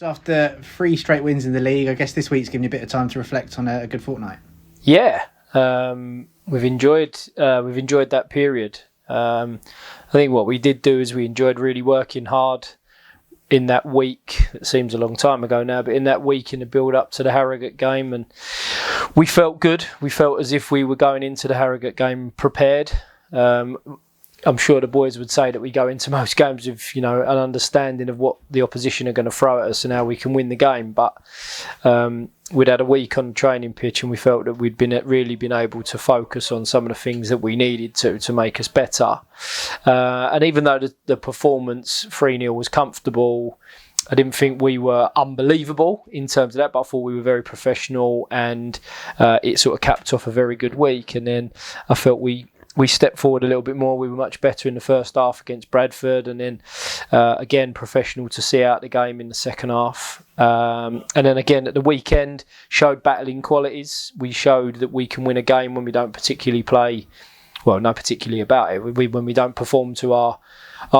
So after 3 straight wins in the league, I guess this week's given you a bit of time to reflect on a good fortnight. Yeah, we've enjoyed that period. I think what we did do is we enjoyed really working hard in that week. It seems a long time ago now, but in that week in the build up to the Harrogate game, and we felt good. We felt as if we were going into the Harrogate game prepared. I'm sure the boys would say that we go into most games with, an understanding of what the opposition are going to throw at us and how we can win the game. But we'd had a week on the training pitch, and we felt that we'd really been able to focus on some of the things that we needed to make us better. And even though the performance 3-0 was comfortable, I didn't think we were unbelievable in terms of that, but I thought we were very professional, and it sort of capped off a very good week. And then I felt we stepped forward a little bit more. We were much better in the first half against Bradford, and then again professional to see out the game in the second half. And then again at the weekend showed battling qualities. We showed that we can win a game when we don't particularly play, well, not particularly about it, when we don't perform to our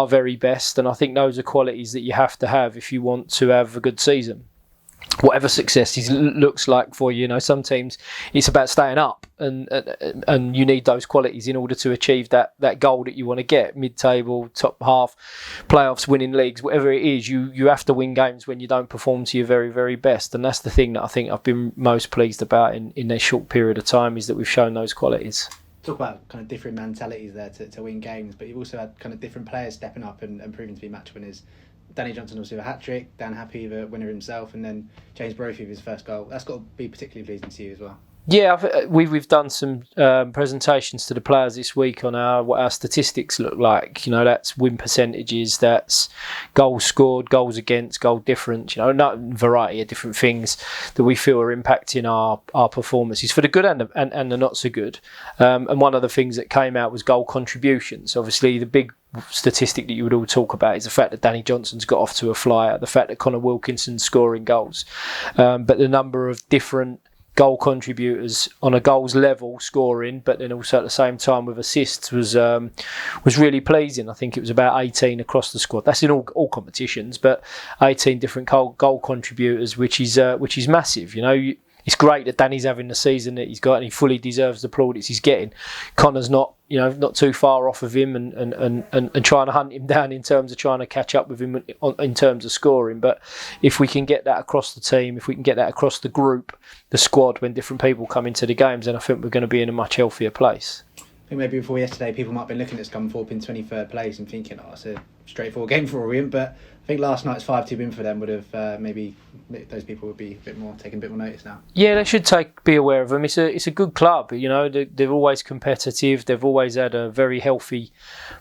very best. And I think those are qualities that you have to have if you want to have a good season. Whatever success looks like for you, some teams it's about staying up, and you need those qualities in order to achieve that goal that you want to get: mid-table, top half, playoffs, winning leagues, whatever it is. You have to win games when you don't perform to your very, very best, and that's the thing that I think I've been most pleased about in this short period of time, is that we've shown those qualities. Talk about kind of different mentalities there to win games, but you've also had kind of different players stepping up and proving to be match winners. Danny Johnson also with a hat-trick, Dan Happy the winner himself, and then James Brophy with his first goal. That's got to be particularly pleasing to you as well. Yeah, we've done some presentations to the players this week on what our statistics look like. That's win percentages, that's goals scored, goals against, goal difference. Not a variety of different things that we feel are impacting our performances for the good and the not so good. And one of the things that came out was goal contributions. Obviously, the big statistic that you would all talk about is the fact that Danny Johnson's got off to a flyer, the fact that Connor Wilkinson's scoring goals, but the number of different goal contributors on a goals level scoring, but then also at the same time with assists was really pleasing. I think it was about 18 across the squad. That's in all competitions, but 18 different goal contributors, which is massive. It's great that Danny's having the season that he's got, and he fully deserves the plaudits he's getting. Connor's not too far off of him, and trying to hunt him down in terms of trying to catch up with him in terms of scoring. But if we can get that across the team, if we can get that across the group, the squad, when different people come into the games, then I think we're going to be in a much healthier place. I think maybe before yesterday, people might have been looking at Scunthorpe in 23rd place and thinking, it's a straightforward game for Orient, but I think last night's 5-2 win for them would have maybe those people would be taking a bit more notice now. Yeah, they should be aware of them. It's a good club. They're always competitive. They've always had a very healthy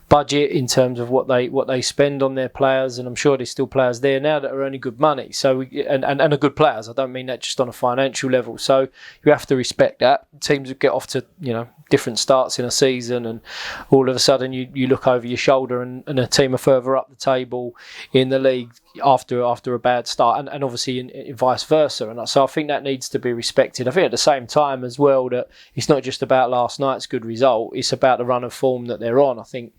budget in terms of what they spend on their players, and I'm sure there's still players there now that are earning good money. So and are good players. I don't mean that just on a financial level. So you have to respect that. Teams get off to different starts in a season, and all of a sudden you look over your shoulder and a team are further up the table in the league after a bad start, and obviously in vice versa. And so I think that needs to be respected. I think at the same time as well that it's not just about last night's good result, it's about the run of form that they're on. I think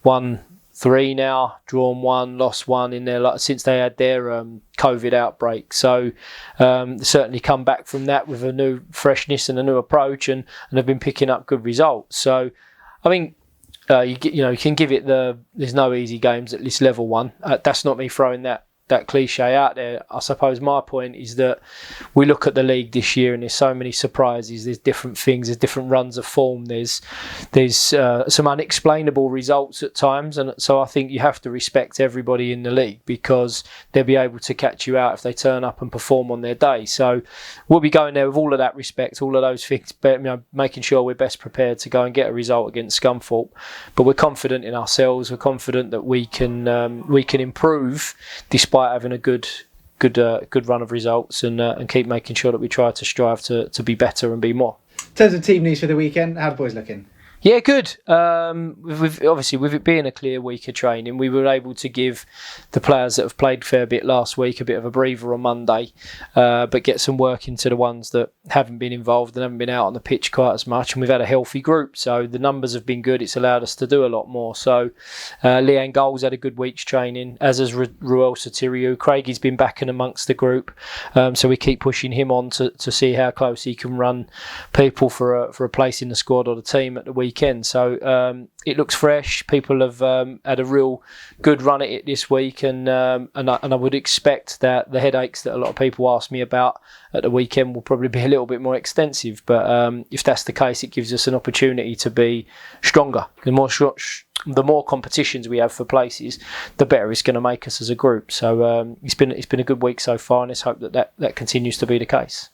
1-3 now, drawn 1, lost 1 in there since they had their COVID outbreak. So certainly come back from that with a new freshness and a new approach, and have been picking up good results. So I think you can give it there's no easy games at this level one. That's not me throwing that cliche out there. I suppose my point is that we look at the league this year and there's so many surprises, there's different things, there's different runs of form, there's some unexplainable results at times, and so I think you have to respect everybody in the league, because they'll be able to catch you out if they turn up and perform on their day. So we'll be going there with all of that respect, all of those things, but making sure we're best prepared to go and get a result against Scunthorpe. But we're confident in ourselves, we're confident that we can improve despite having a good run of results, and keep making sure that we try to strive to be better and be more. In terms of team news for the weekend, how are the boys looking? Yeah, good. Obviously, with it being a clear week of training, we were able to give the players that have played a fair bit last week a bit of a breather on Monday, but get some work into the ones that haven't been involved and haven't been out on the pitch quite as much. And we've had a healthy group, so the numbers have been good. It's allowed us to do a lot more. So Leanne Goals had a good week's training, as has Ruel Satiriou. Craigie's been back in amongst the group, so we keep pushing him on to see how close he can run people for a place in the squad or the team at the weekend. So it looks fresh. People have had a real good run at it this week, and I would expect that the headaches that a lot of people ask me about at the weekend will probably be a little bit more extensive. But if that's the case, it gives us an opportunity to be stronger. The more competitions we have for places, the better it's going to make us as a group. So it's been a good week so far, and let's hope that continues to be the case.